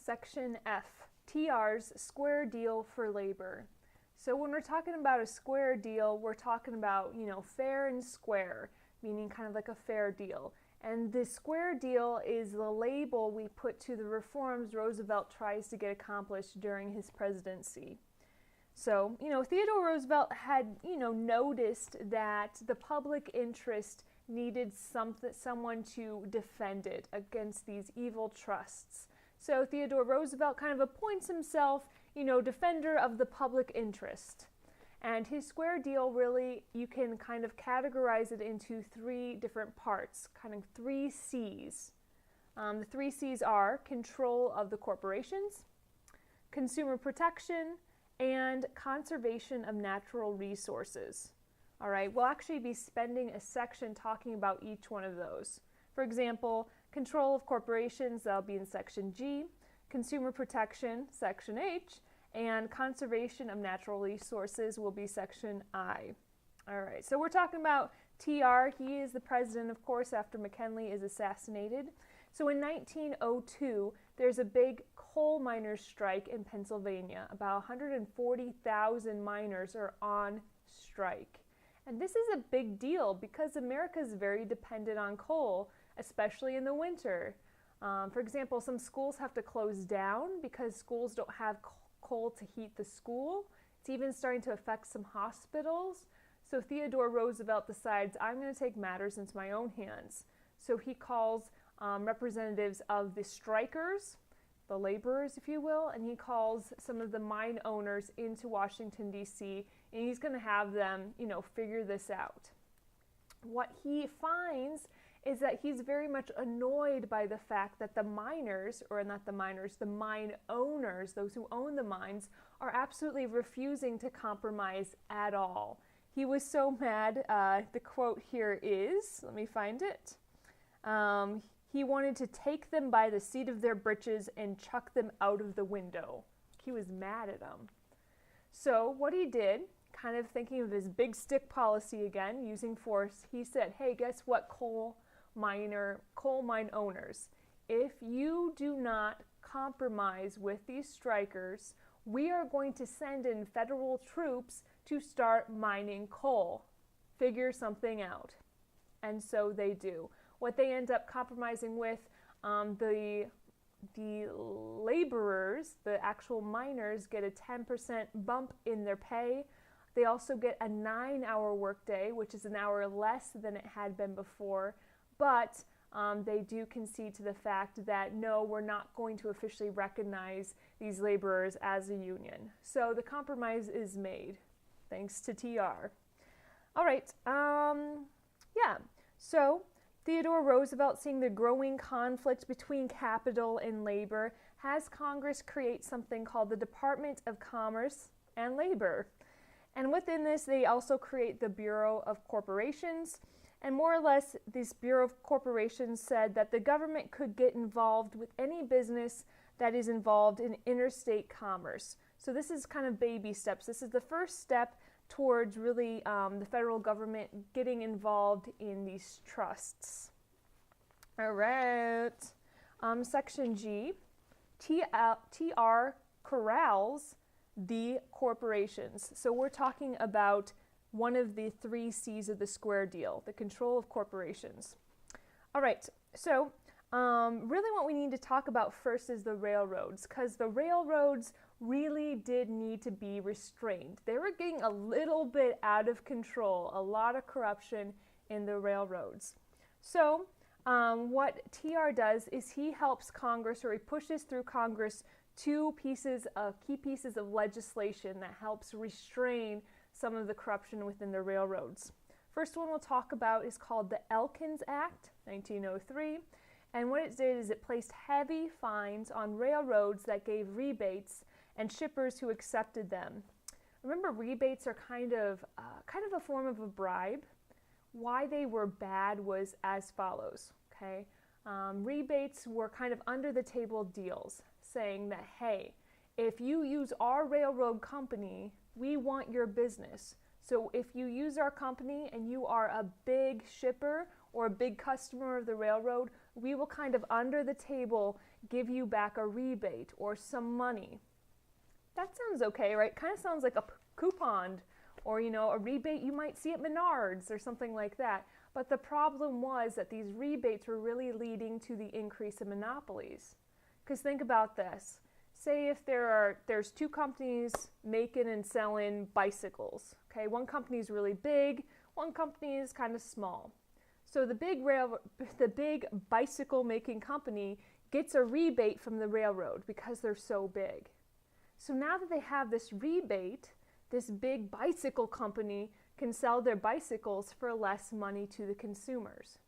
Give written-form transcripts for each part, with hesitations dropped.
Section F, TR's square deal for labor. So when we're talking about a square deal, we're talking about, fair and square, meaning kind of like a fair deal. And the square deal is the label we put to the reforms Roosevelt tries to get accomplished during his presidency. So, Theodore Roosevelt had, noticed that the public interest needed someone to defend it against these evil trusts. So Theodore Roosevelt kind of appoints himself, defender of the public interest. And his square deal really, you can kind of categorize it into three different parts, kind of three C's. The three C's are control of the corporations, consumer protection, and conservation of natural resources. All right, we'll actually be spending a section talking about each one of those. For example, control of corporations, that'll be in Section G, consumer protection, Section H, and conservation of natural resources will be Section I. All right, so we're talking about TR. He is the president, of course, after McKinley is assassinated. So in 1902, there's a big coal miners' strike in Pennsylvania. About 140,000 miners are on strike. And this is a big deal because America is very dependent on coal, especially in the winter. For example, some schools have to close down because schools don't have coal to heat the school. It's even starting to affect some hospitals. So Theodore Roosevelt decides, I'm going to take matters into my own hands. So he calls representatives of the strikers, the laborers, if you will, and he calls some of the mine owners into Washington, D.C., and he's going to have them, figure this out. What he finds is that he's very much annoyed by the fact that the miners, or not the miners, the mine owners, those who own the mines, are absolutely refusing to compromise at all. He was so mad, the quote here is, let me find it, he wanted to take them by the seat of their britches and chuck them out of the window. He was mad at them. So what he did, kind of thinking of his big stick policy again, using force, he said, hey, guess what, coal mine owners, if you do not compromise with these strikers, we are going to send in federal troops to start mining coal. Figure something out. And so they do. What they end up compromising with, the laborers, the actual miners, get a 10% bump in their pay. They also get a 9-hour workday, which is an hour less than it had been before. But they do concede to the fact that, no, we're not going to officially recognize these laborers as a union. So the compromise is made, thanks to TR. All right, so Theodore Roosevelt, seeing the growing conflict between capital and labor, has Congress create something called the Department of Commerce and Labor. And within this, they also create the Bureau of Corporations. And more or less, this Bureau of Corporations said that the government could get involved with any business that is involved in interstate commerce. So this is kind of baby steps. This is the first step towards really the federal government getting involved in these trusts. All right. Section G, TR corrals the corporations. So we're talking about one of the three C's of the square deal, the control of corporations. All right, so really what we need to talk about first is the railroads, because the railroads really did need to be restrained. They were getting a little bit out of control, a lot of corruption in the railroads. So what TR does is he helps Congress, or he pushes through Congress, two key pieces of legislation that helps restrain some of the corruption within the railroads. First one we'll talk about is called the Elkins Act, 1903. And what it did is it placed heavy fines on railroads that gave rebates and shippers who accepted them. Remember, rebates are kind of a form of a bribe. Why they were bad was as follows, okay? Rebates were kind of under the table deals, saying that, hey, if you use our railroad company, we want your business. So if you use our company and you are a big shipper or a big customer of the railroad, we will kind of under the table give you back a rebate or some money. That sounds okay, right? Kind of sounds like a coupon or, a rebate you might see at Menards or something like that. But the problem was that these rebates were really leading to the increase in monopolies. Because think about this. Say if there's two companies making and selling bicycles. Okay, one company is really big, one company is kind of small. So the big bicycle making company gets a rebate from the railroad because they're so big. So now that they have this rebate, this big bicycle company can sell their bicycles for less money to the consumers.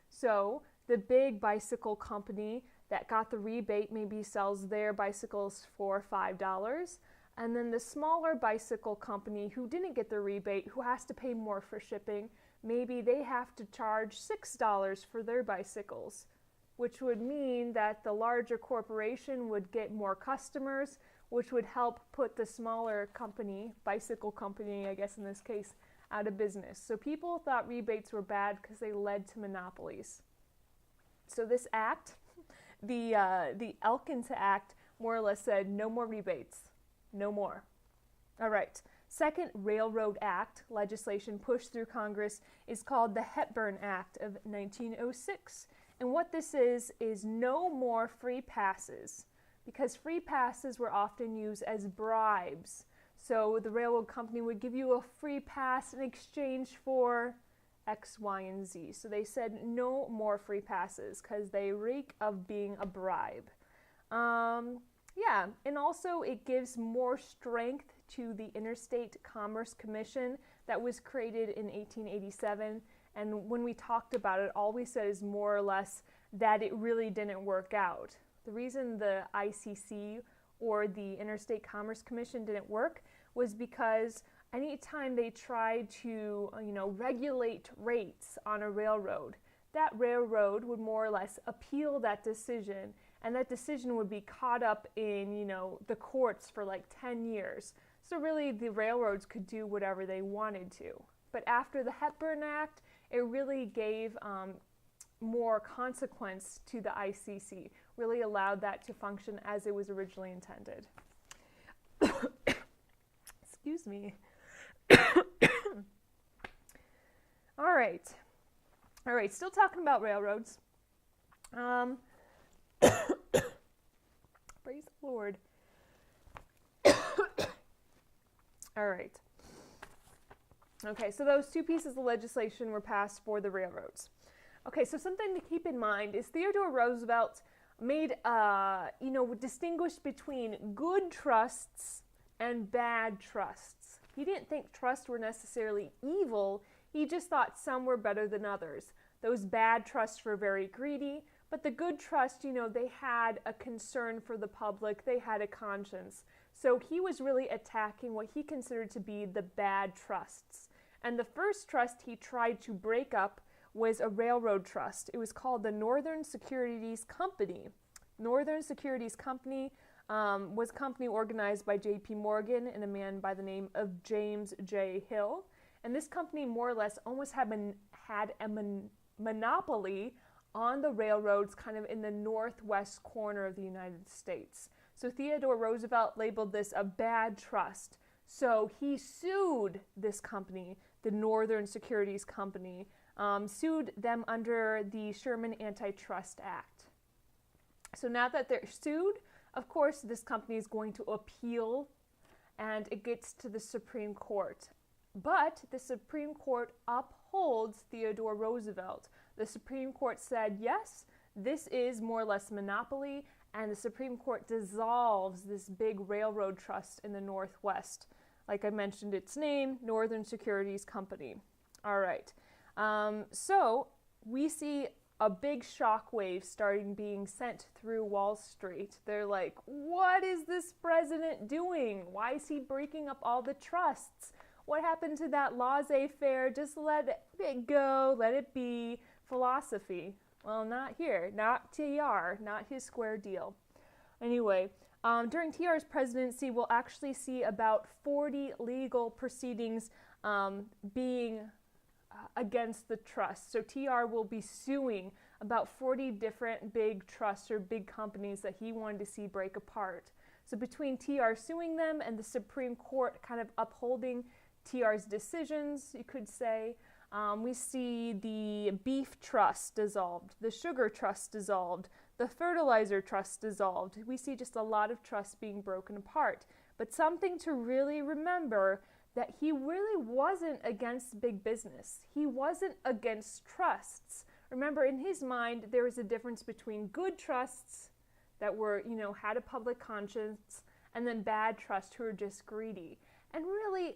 So the big bicycle company that got the rebate maybe sells their bicycles for $5, and then the smaller bicycle company who didn't get the rebate, who has to pay more for shipping, maybe they have to charge $6 for their bicycles, which would mean that the larger corporation would get more customers, which would help put the smaller company, bicycle company, I guess in this case, out of business. So people thought rebates were bad because they led to monopolies. So this act, the Elkins Act, more or less said no more rebates, no more. All right. Second Railroad Act legislation pushed through Congress is called the Hepburn Act of 1906. And what this is no more free passes, because free passes were often used as bribes. So the railroad company would give you a free pass in exchange for X, Y, and Z. So they said no more free passes because they reek of being a bribe. And also it gives more strength to the Interstate Commerce Commission that was created in 1887. And when we talked about it, all we said is more or less that it really didn't work out. The reason the ICC or the Interstate Commerce Commission didn't work was because anytime they tried to, regulate rates on a railroad, that railroad would more or less appeal that decision, and that decision would be caught up in, the courts for like 10 years. So really the railroads could do whatever they wanted to. But after the Hepburn Act, it really gave more consequence to the ICC, really allowed that to function as it was originally intended. Excuse me. All right, still talking about railroads. Praise the Lord. All right. Okay, so those two pieces of legislation were passed for the railroads. Okay, so something to keep in mind is Theodore Roosevelt made, distinguished between good trusts and bad trusts. He didn't think trusts were necessarily evil. He just thought some were better than others. Those bad trusts were very greedy, but the good trust, they had a concern for the public. They had a conscience. So he was really attacking what he considered to be the bad trusts. And the first trust he tried to break up was a railroad trust. It was called the Northern Securities Company. Northern Securities Company was a company organized by J.P. Morgan and a man by the name of James J. Hill. And this company more or less almost had a monopoly on the railroads kind of in the northwest corner of the United States. So Theodore Roosevelt labeled this a bad trust. So he sued this company, the Northern Securities Company, sued them under the Sherman Antitrust Act. So now that they're sued, of course, this company is going to appeal, and it gets to the Supreme Court. But the Supreme Court upholds Theodore Roosevelt. The Supreme Court said, yes, this is more or less monopoly, and the Supreme Court dissolves this big railroad trust in the Northwest. Like I mentioned its name, Northern Securities Company. All right. So we see a big shockwave starting being sent through Wall Street. They're like, what is this president doing? Why is he breaking up all the trusts? What happened to that laissez-faire, just let it go, let it be philosophy? Well, not here, not TR, not his square deal. Anyway, during TR's presidency, we'll actually see about 40 legal proceedings being against the trust. So TR will be suing about 40 different big trusts or big companies that he wanted to see break apart. So between TR suing them and the Supreme Court kind of upholding TR's decisions, you could say, we see the beef trust dissolved, the sugar trust dissolved, the fertilizer trust dissolved. We see just a lot of trusts being broken apart. But something to really remember, that he really wasn't against big business. He wasn't against trusts. Remember, in his mind, there was a difference between good trusts that were, had a public conscience, and then bad trusts who were just greedy. And really,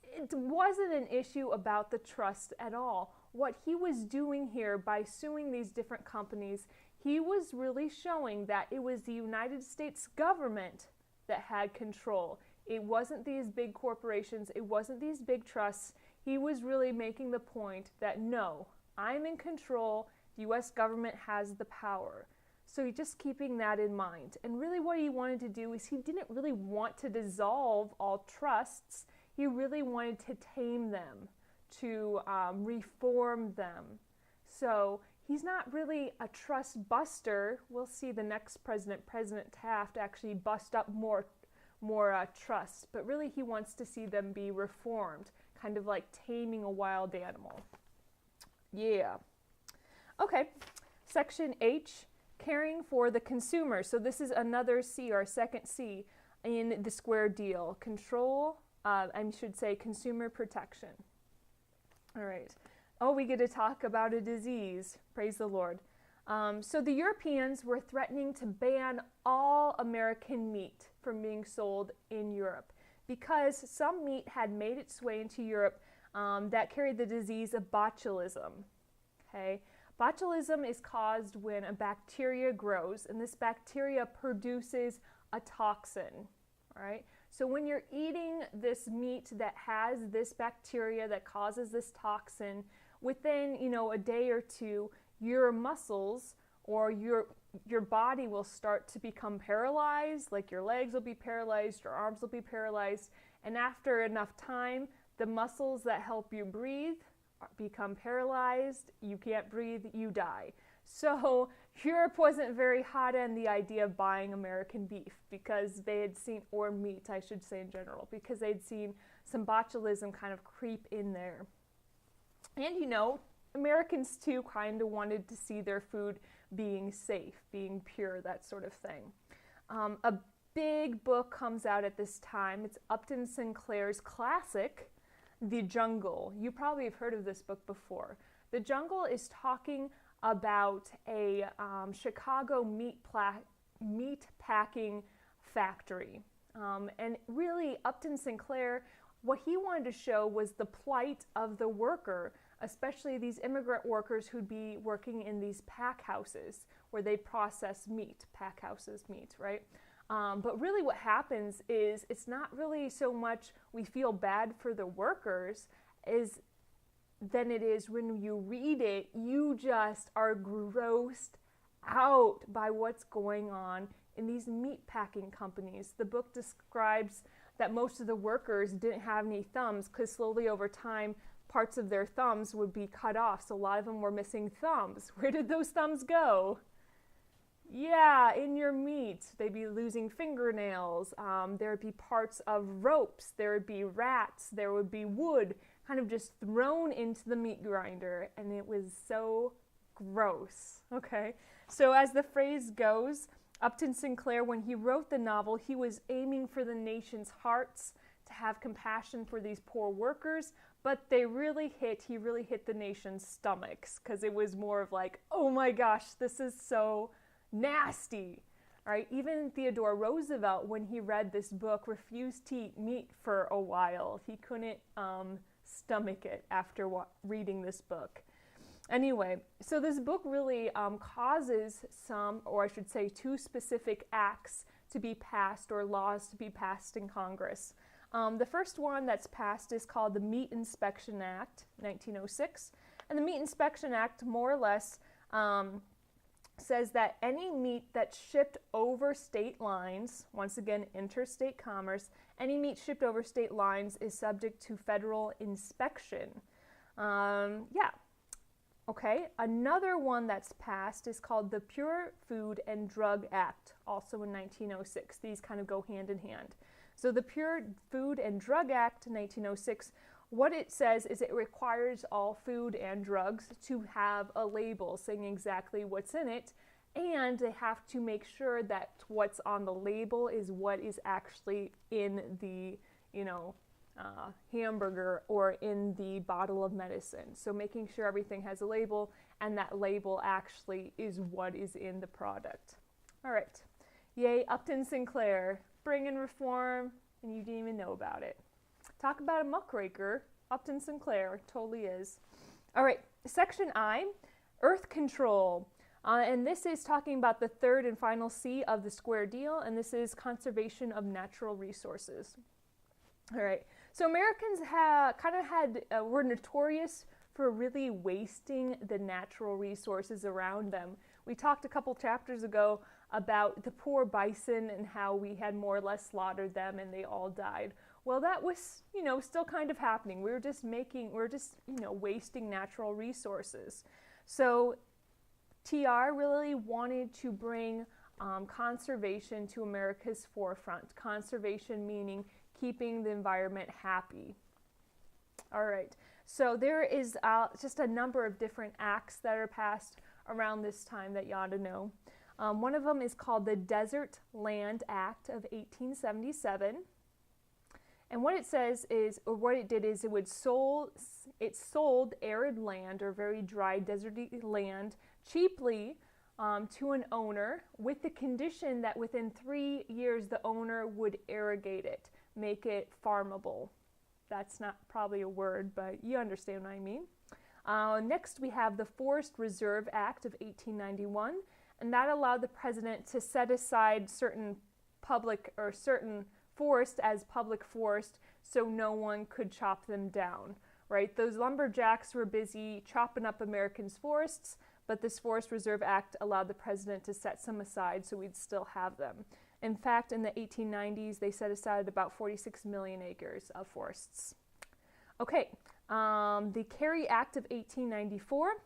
it wasn't an issue about the trust at all. What he was doing here by suing these different companies, he was really showing that it was the United States government that had control. It wasn't these big corporations, it wasn't these big trusts. He was really making the point that no, I'm in control, the US government has the power. So just keeping that in mind. And really what he wanted to do is he didn't really want to dissolve all trusts. He really wanted to tame them, to reform them. So he's not really a trust buster. We'll see the next president, President Taft, actually bust up more trusts. But really he wants to see them be reformed, kind of like taming a wild animal. Yeah. Okay. Section H, caring for the consumer. So this is another C, our second C in the square deal. Control, I should say consumer protection. All right. Oh, we get to talk about a disease. Praise the Lord. So the Europeans were threatening to ban all American meat from being sold in Europe because some meat had made its way into Europe that carried the disease of botulism. Okay. Botulism is caused when a bacteria grows, and this bacteria produces a toxin. All right. So when you're eating this meat that has this bacteria that causes this toxin, within a day or two, your muscles or your body will start to become paralyzed. Like your legs will be paralyzed, your arms will be paralyzed, and after enough time, the muscles that help you breathe become paralyzed. You can't breathe, you die. So Europe wasn't very hot on the idea of buying American beef because they had seen, or meat I should say in general, because they'd seen some botulism kind of creep in there. And Americans too kind of wanted to see their food being safe, being pure, that sort of thing. A big book comes out at this time. It's Upton Sinclair's classic, The Jungle. You probably have heard of this book before. The Jungle is talking about a Chicago meat packing factory. And really, Upton Sinclair, what he wanted to show was the plight of the worker, especially these immigrant workers who'd be working in these pack houses where they process meat, pack houses meat, right? But really what happens is it's not really so much we feel bad for the workers than it is when you read it, you just are grossed out by what's going on in these meat packing companies. The book describes that most of the workers didn't have any thumbs because slowly over time, parts of their thumbs would be cut off. So a lot of them were missing thumbs. Where did those thumbs go? Yeah, in your meat. They'd be losing fingernails. There would be parts of ropes. There would be rats. There would be wood kind of just thrown into the meat grinder. And it was so gross. Okay. So as the phrase goes, Upton Sinclair, when he wrote the novel, he was aiming for the nation's hearts to have compassion for these poor workers, but he really hit the nation's stomachs because it was more of like, oh my gosh, this is so nasty. All right, even Theodore Roosevelt, when he read this book, refused to eat meat for a while. He couldn't stomach it after reading this book. Anyway, so this book really causes two specific acts to be passed or laws to be passed in Congress. The first one that's passed is called the Meat Inspection Act, 1906. And the Meat Inspection Act more or less says that any meat that's shipped over state lines, once again, interstate commerce, any meat shipped over state lines is subject to federal inspection. Okay, another one that's passed is called the Pure Food and Drug Act, also in 1906. These kind of go hand in hand. So the Pure Food and Drug Act, 1906, what it says is it requires all food and drugs to have a label saying exactly what's in it, and they have to make sure that what's on the label is what is actually in the, hamburger or in the bottle of medicine. So making sure everything has a label and that label actually is what is in the product. All right. Yay, Upton Sinclair, bring in reform, and you didn't even know about it. Talk about a muckraker. Upton Sinclair totally is. All right, section I, earth control. And this is talking about the third and final C of the Square Deal, and this is conservation of natural resources. All right, so Americans were notorious for really wasting the natural resources around them. We talked a couple chapters ago about the poor bison and how we had more or less slaughtered them and they all died. Well, that was, still kind of happening. We were just wasting natural resources. So TR really wanted to bring conservation to America's forefront. Conservation meaning keeping the environment happy. All right, so there is just a number of different acts that are passed around this time that you ought to know. One of them is called the Desert Land Act of 1877. And what it says is, or what it did is it sold arid land or very dry, deserty land cheaply to an owner with the condition that within 3 years the owner would irrigate it, make it farmable. That's not probably a word, but you understand what I mean. Next we have the Forest Reserve Act of 1891, and that allowed the president to set aside certain forest as public forest so no one could chop them down, right? Those lumberjacks were busy chopping up Americans' forests, but this Forest Reserve Act allowed the president to set some aside so we'd still have them. In fact, in the 1890s, they set aside about 46 million acres of forests. Okay, the Carey Act of 1894.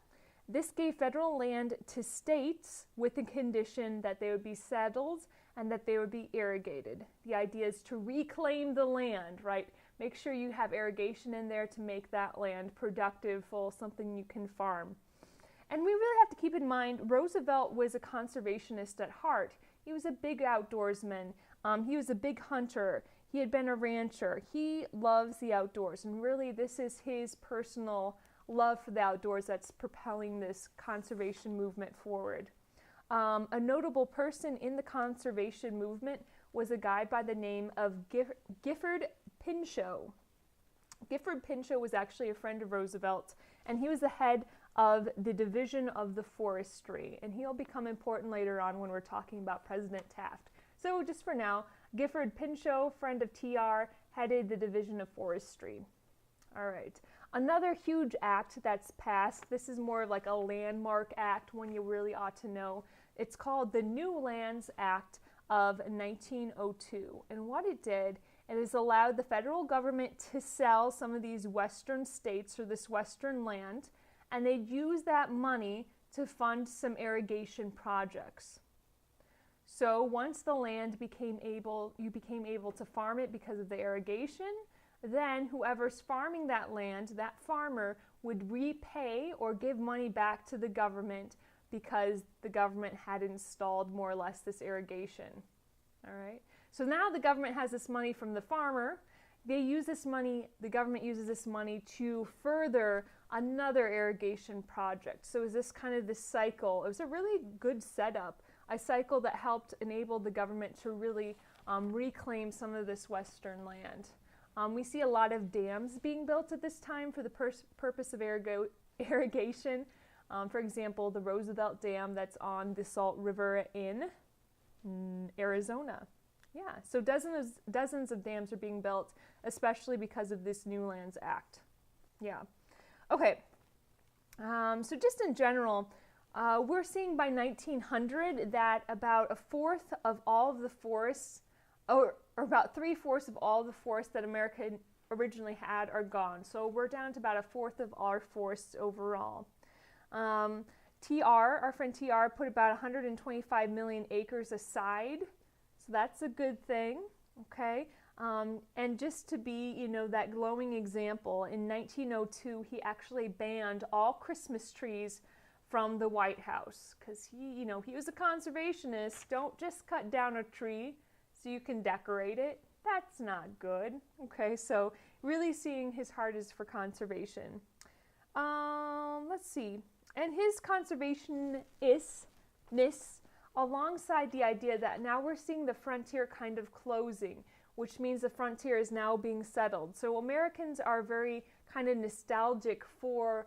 This gave federal land to states with the condition that they would be settled and that they would be irrigated. The idea is to reclaim the land, right? Make sure you have irrigation in there to make that land productive, full, something you can farm. And we really have to keep in mind, Roosevelt was a conservationist at heart. He was a big outdoorsman. He was a big hunter. He had been a rancher. He loves the outdoors, and really this is his personal love for the outdoors that's propelling this conservation movement forward. A notable person in the conservation movement was a guy by the name of Gifford Pinchot. Gifford Pinchot was actually a friend of Roosevelt, and he was the head of the Division of the Forestry, and he'll become important later on when we're talking about President Taft. So just for now, Gifford Pinchot, friend of TR, headed the Division of Forestry. All right. Another huge act that's passed, this is more like a landmark act, one you really ought to know. It's called the New Lands Act of 1902. And what it did, it has allowed the federal government to sell some of these western states or this western land, and they'd use that money to fund some irrigation projects. So once the land you became able to farm it because of the irrigation, then whoever's farming that land, that farmer would repay or give money back to the government because the government had installed more or less this irrigation. All right. So now the government has this money from the farmer. They use this money, the government uses this money to further another irrigation project. So is this kind of this cycle? It was a really good setup, a cycle that helped enable the government to really reclaim some of this western land. We see a lot of dams being built at this time for the purpose of irrigation. For example, the Roosevelt Dam that's on the Salt River in Arizona. Yeah, so dozens of dams are being built, especially because of this New Lands Act. Yeah. Okay. So just in general, we're seeing by 1900 that about a fourth of all of the forests, or about 3/4 of all the forests that America originally had are gone. So we're down to about a fourth of our forests overall. Our friend TR, put about 125 million acres aside, so that's a good thing, okay? And just to be, that glowing example, in 1902, he actually banned all Christmas trees from the White House because he was a conservationist. Don't just cut down a tree so you can decorate it. That's not good. Okay, so really seeing his heart is for conservation. Let's see. And his conservationists, alongside the idea that now we're seeing the frontier kind of closing, which means the frontier is now being settled. So Americans are very kind of nostalgic for,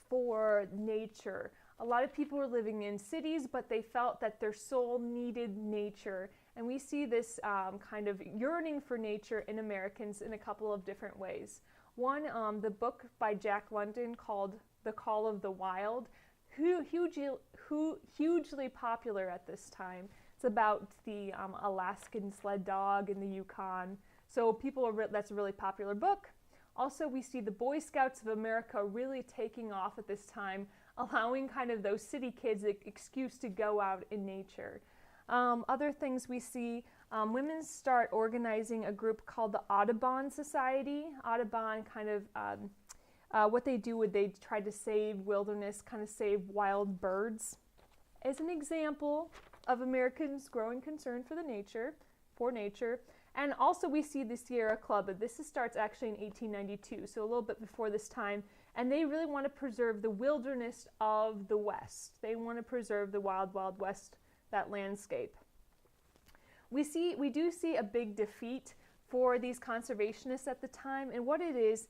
for nature. A lot of people were living in cities, but they felt that their soul needed nature. And we see this kind of yearning for nature in Americans in a couple of different ways. One, the book by Jack London called The Call of the Wild, hugely popular at this time. It's about the Alaskan sled dog in the Yukon. So that's a really popular book. Also, we see the Boy Scouts of America really taking off at this time, allowing kind of those city kids an excuse to go out in nature. Other things we see, women start organizing a group called the Audubon Society. Audubon kind of, what they do would they try to save wilderness, kind of save wild birds. As an example of Americans' growing concern for nature. And also we see the Sierra Club, but this starts actually in 1892, so a little bit before this time. And they really want to preserve the wilderness of the West. They want to preserve the wild, wild West, that landscape. We do see a big defeat for these conservationists at the time, and what it is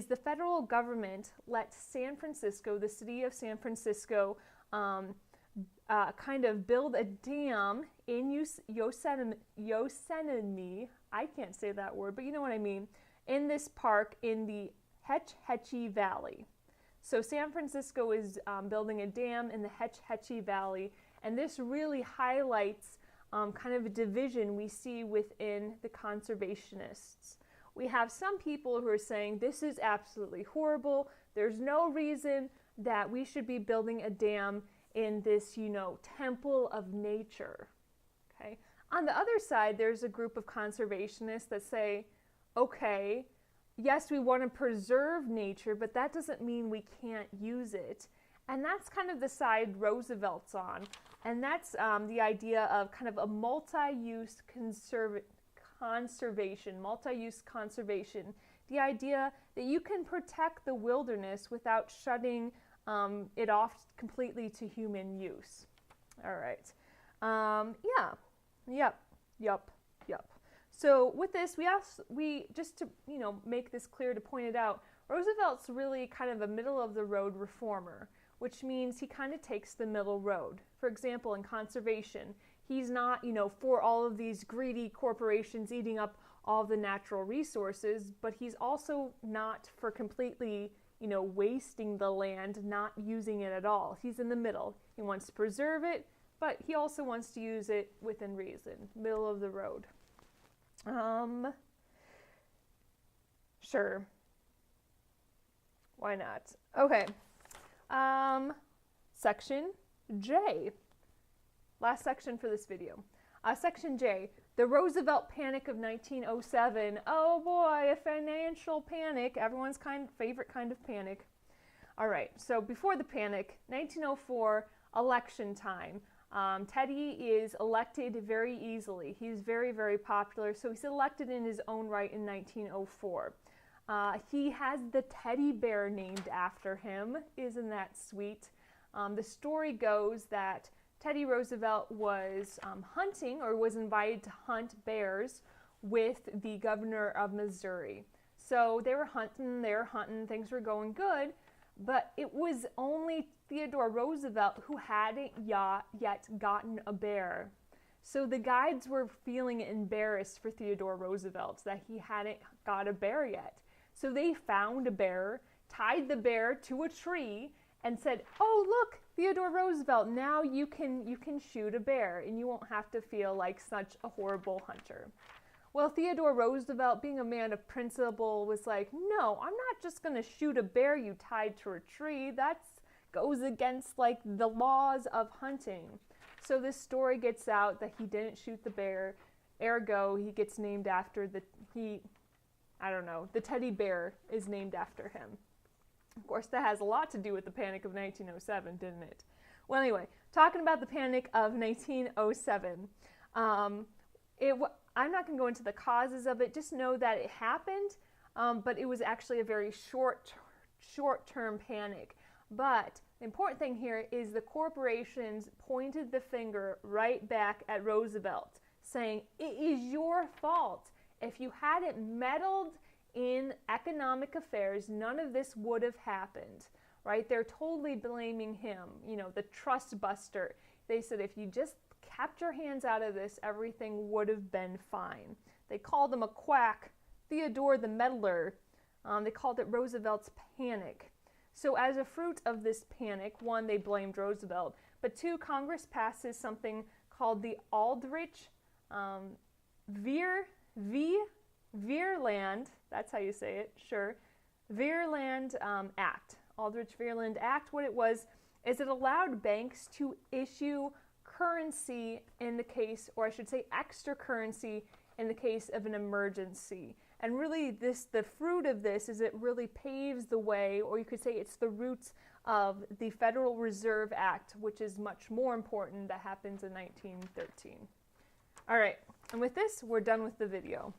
the federal government let San Francisco, the city of San Francisco, kind of build a dam in Yosemite, I can't say that word, but you know what I mean, in this park in the Hetch Hetchy Valley. So San Francisco is building a dam in the Hetch Hetchy Valley, and this really highlights kind of a division we see within the conservationists. We have some people who are saying this is absolutely horrible. There's no reason that we should be building a dam in this, temple of nature. Okay. On the other side, there's a group of conservationists that say, okay, yes, we want to preserve nature, but that doesn't mean we can't use it. And that's kind of the side Roosevelt's on. And that's the idea of kind of a multi-use conservation. The idea that you can protect the wilderness without shutting it off completely to human use. All right. Yep. So with this, we just to make this clear, to point it out, Roosevelt's really kind of a middle of the road reformer, which means he kind of takes the middle road. For example, in conservation, he's not for all of these greedy corporations eating up all the natural resources, but he's also not for completely wasting the land, not using it at all. He's in the middle. He wants to preserve it, but he also wants to use it within reason, middle of the road. Sure. Why not? Okay. Section J. Last section for this video. Section J, the Roosevelt Panic of 1907. Oh boy, a financial panic. Everyone's favorite kind of panic. All right, so before the panic, 1904, election time. Teddy is elected very easily. He's very, very popular, so he's elected in his own right in 1904. He has the teddy bear named after him. Isn't that sweet? The story goes that Teddy Roosevelt was hunting, or was invited to hunt bears with the governor of Missouri. So they were hunting, things were going good, but it was only Theodore Roosevelt who hadn't yet gotten a bear. So the guides were feeling embarrassed for Theodore Roosevelt that he hadn't got a bear yet. So they found a bear, tied the bear to a tree, and said, oh look, Theodore Roosevelt, now you can shoot a bear and you won't have to feel like such a horrible hunter. Well, Theodore Roosevelt, being a man of principle, was like, no, I'm not just going to shoot a bear you tied to a tree. That's goes against like the laws of hunting. So this story gets out that he didn't shoot the bear, ergo he gets named after the teddy bear is named after him. Of course, that has a lot to do with the Panic of 1907, didn't it? Well, anyway, talking about the Panic of 1907, I'm not going to go into the causes of it. Just know that it happened, but it was actually a very short-term panic. But the important thing here is the corporations pointed the finger right back at Roosevelt, saying, it is your fault. If you hadn't meddled in economic affairs, none of this would have happened, right? They're totally blaming him, the trust buster. They said, if you just kept your hands out of this, everything would have been fine. They called him a quack, Theodore the meddler. They called it Roosevelts Panic. So as a fruit of this panic, one, they blamed Roosevelt, but two, Congress passes something called the Aldrich Ferland, that's how you say it, sure, Ferland Act. Aldrich Ferland Act, what it was is it allowed banks to issue currency in the case, or I should say extra currency in the case of an emergency. And really the fruit of this is it really paves the way, or you could say it's the roots of the Federal Reserve Act, which is much more important, that happens in 1913. All right, and with this, we're done with the video.